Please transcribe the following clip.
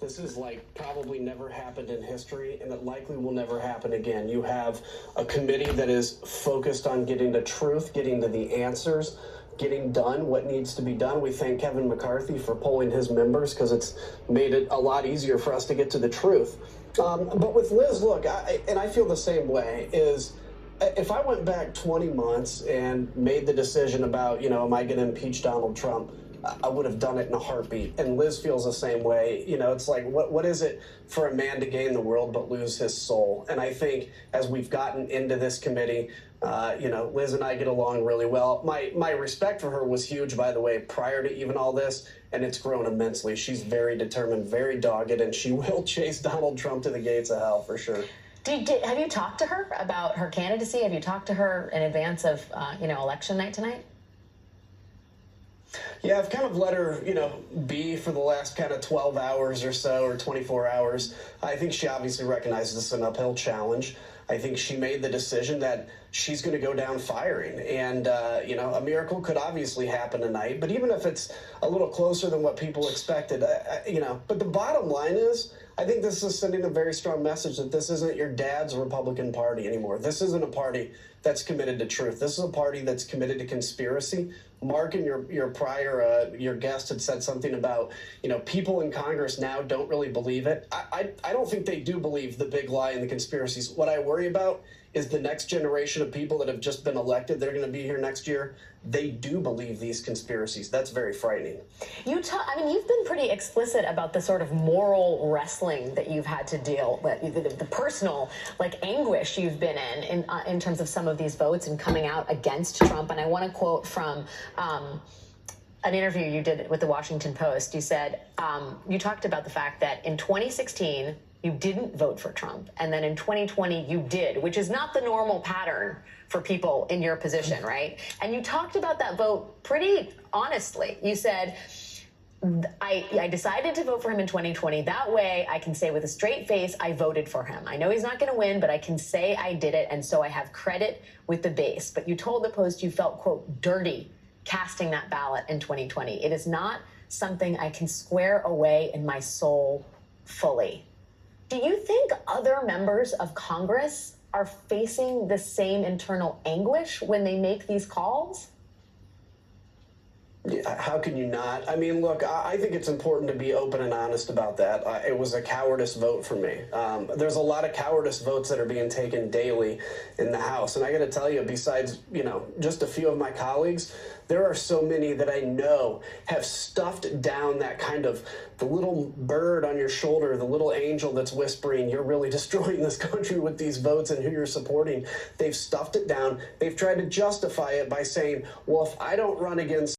This is like probably never happened in history, and it likely will never happen again. You have a committee that is focused on getting the truth, getting to the answers, getting done what needs to be done. We thank Kevin McCarthy for polling his members because it's made it a lot easier for us to get to the truth. But with Liz, look, I feel the same way, is if I went back 20 months and made the decision about, am I going to impeach Donald Trump, I would have done it in a heartbeat. And Liz feels the same way. It's like, what is it for a man to gain the world but lose his soul? And I think as we've gotten into this committee, Liz and I get along really well. My respect for her was huge, by the way, prior to even all this, and it's grown immensely. She's very determined, very dogged, and she will chase Donald Trump to the gates of hell for sure. Have you talked to her about her candidacy? Have you talked to her in advance of, election night tonight? Yeah, I've kind of let her, be for the last kind of 12 hours or so, or 24 hours. I think she obviously recognizes this is an uphill challenge. I think she made the decision that she's going to go down firing. And, a miracle could obviously happen tonight. But even if it's a little closer than what people expected, but the bottom line is, I think this is sending a very strong message that this isn't your dad's Republican Party anymore. This isn't a party that's committed to truth. This is a party that's committed to conspiracy. Mark, in your prior, your guest had said something about, people in Congress now don't really believe it. I don't think they do believe the big lie and the conspiracies. What I worry about is the next generation of people that have just been elected. They're going to be here next year. They do believe these conspiracies. That's very frightening. You've been pretty explicit about the sort of moral wrestling that you've had to deal with, the personal anguish you've been in terms of some of these votes and coming out against Trump. And I want to quote from an interview you did with the Washington Post. You said, you talked about the fact that in 2016, you didn't vote for Trump, and then in 2020 you did, which is not the normal pattern for people in your position, right? And you talked about that vote pretty honestly. You said, I decided to vote for him in 2020. That way I can say with a straight face, I voted for him. I know he's not going to win, but I can say I did it, and so I have credit with the base. But you told the Post you felt, quote, dirty casting that ballot in 2020. It is not something I can square away in my soul fully. Do you think other members of Congress are facing the same internal anguish when they make these calls? Yeah, how can you not? I mean, look, I think it's important to be open and honest about that. It was a cowardice vote for me. There's a lot of cowardice votes that are being taken daily in the House. And I got to tell you, besides, just a few of my colleagues, there are so many that I know have stuffed down that kind of the little bird on your shoulder, the little angel that's whispering, you're really destroying this country with these votes and who you're supporting. They've stuffed it down. They've tried to justify it by saying, well, if I don't run against